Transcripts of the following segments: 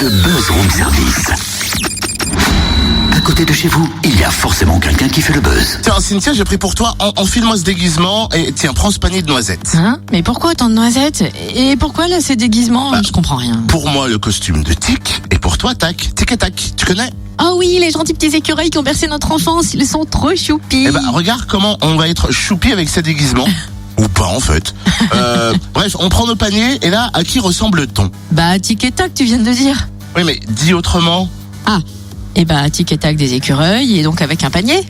Le Buzz Room Service. À côté de chez vous, il y a forcément quelqu'un qui fait le buzz. Tiens, Cynthia, j'ai pris pour toi, enfile-moi ce déguisement et tiens, prends ce panier de noisettes. Hein? Mais pourquoi autant de noisettes? Et pourquoi là ces déguisements? Je comprends rien. Pour moi, le costume de Tic, et pour toi, Tac. Tic et Tac, tu connais? Oh oui, les gentils petits écureuils qui ont bercé notre enfance, ils sont trop choupis. Eh ben, regarde comment on va être choupi avec ces déguisements. Ou pas, en fait. Bref, on prend nos paniers, et là, à qui ressemble-t-on? Bah, tic et tac, tu viens de dire. Oui, mais dis autrement. Ah, et bah, tic et tac des écureuils, et donc avec un panier.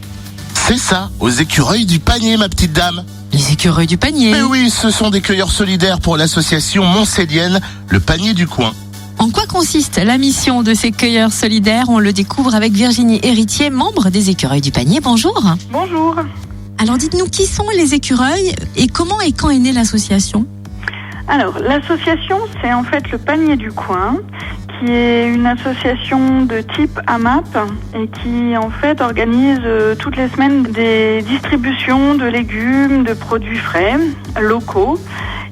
C'est ça, aux écureuils du panier, ma petite dame. Les écureuils du panier. Mais oui, ce sont des cueilleurs solidaires pour l'association montcélienne, le panier du coin. En quoi consiste la mission de ces cueilleurs solidaires? On le découvre avec Virginie Héritier, membre des écureuils du panier. Bonjour. Bonjour. Alors dites-nous, qui sont les écureuils et comment et quand est née l'association? Alors, l'association, c'est en fait le panier du coin, qui est une association de type AMAP et qui en fait organise toutes les semaines des distributions de légumes, de produits frais, locaux.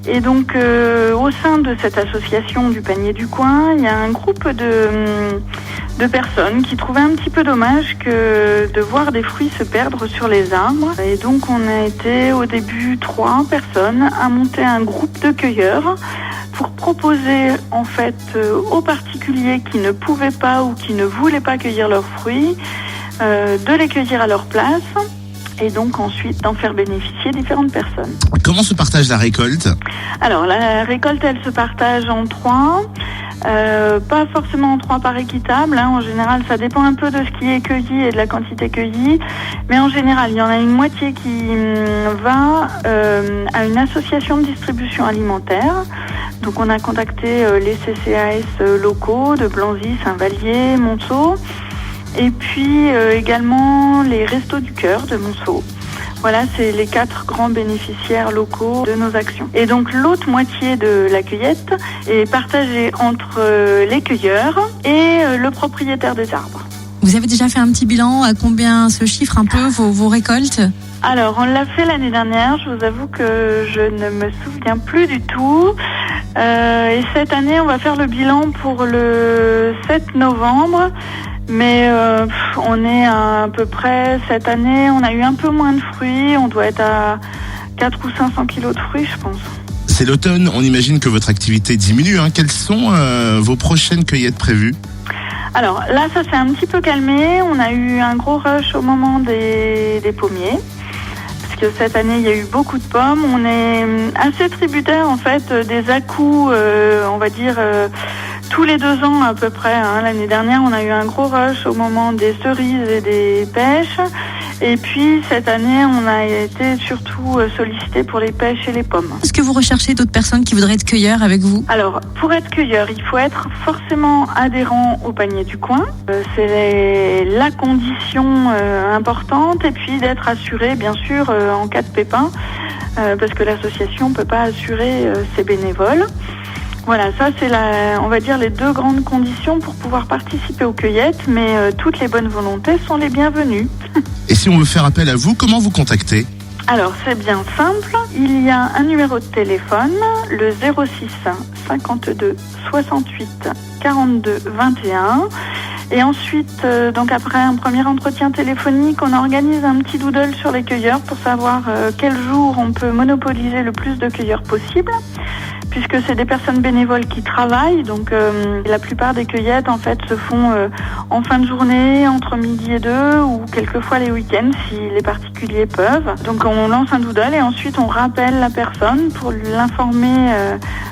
Et donc au sein de cette association du panier du coin, il y a un groupe de personnes qui trouvaient un petit peu dommage que de voir des fruits se perdre sur les arbres. Et donc on a été au début 3 personnes à monter un groupe de cueilleurs pour proposer en fait aux particuliers qui ne pouvaient pas ou qui ne voulaient pas cueillir leurs fruits de les cueillir à leur place et donc ensuite d'en faire bénéficier différentes personnes. Comment se partage la récolte? Alors la récolte, elle se partage en 3. Pas forcément en 3 parts équitables, hein. En général ça dépend un peu de ce qui est cueilli et de la quantité cueillie, mais en général il y en a une moitié qui va à une association de distribution alimentaire. Donc on a contacté les CCAS locaux de Blanzy, Saint-Vallier, Monceau, et puis également les Restos du Cœur de Monceau. Voilà, c'est les 4 grands bénéficiaires locaux de nos actions. Et donc l'autre moitié de la cueillette est partagée entre les cueilleurs et le propriétaire des arbres. Vous avez déjà fait un petit bilan? À combien se chiffrent un peu vos récoltes? Alors, on l'a fait l'année dernière. Je vous avoue que je ne me souviens plus du tout. Et cette année, on va faire le bilan pour le 7 novembre. Mais on est à peu près, cette année, on a eu un peu moins de fruits. On doit être à 4 ou 500 kilos de fruits, je pense. C'est l'automne, on imagine que votre activité diminue. Quelles sont vos prochaines cueillettes prévues? Alors là, ça s'est un petit peu calmé. On a eu un gros rush au moment des pommiers. Parce que cette année, il y a eu beaucoup de pommes. On est assez tributaire, en fait, des à-coups, on va dire... tous les 2 ans à peu près. L'année dernière, on a eu un gros rush au moment des cerises et des pêches. Et puis cette année, on a été surtout sollicité pour les pêches et les pommes. Est-ce que vous recherchez d'autres personnes qui voudraient être cueilleurs avec vous? Alors, pour être cueilleur, il faut être forcément adhérent au panier du coin. C'est la condition importante. Et puis d'être assuré, bien sûr, en cas de pépin, parce que l'association ne peut pas assurer ses bénévoles. Voilà, ça c'est on va dire les 2 grandes conditions pour pouvoir participer aux cueillettes, mais toutes les bonnes volontés sont les bienvenues. Et si on veut faire appel à vous, comment vous contacter? Alors c'est bien simple, il y a un numéro de téléphone, le 06 52 68 42 21. Et ensuite, donc après un premier entretien téléphonique, on organise un petit doodle sur les cueilleurs pour savoir quel jour on peut monopoliser le plus de cueilleurs possible, puisque c'est des personnes bénévoles qui travaillent. Donc la plupart des cueillettes en fait se font en fin de journée, entre midi et 2, ou quelquefois les week-ends si les particuliers peuvent. Donc on lance un doodle et ensuite on rappelle la personne pour l'informer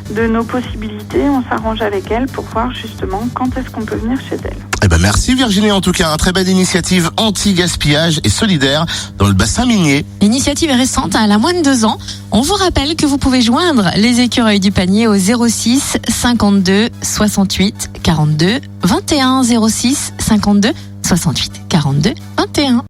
de nos possibilités. On s'arrange avec elle pour voir justement quand est-ce qu'on peut venir chez elle. Eh ben merci Virginie, en tout cas, très belle initiative anti-gaspillage et solidaire dans le bassin minier. L'initiative est récente, elle a moins de 2 ans. On vous rappelle que vous pouvez joindre les écureuils du panier au 06 52 68 42 21. 06 52 68 42 21.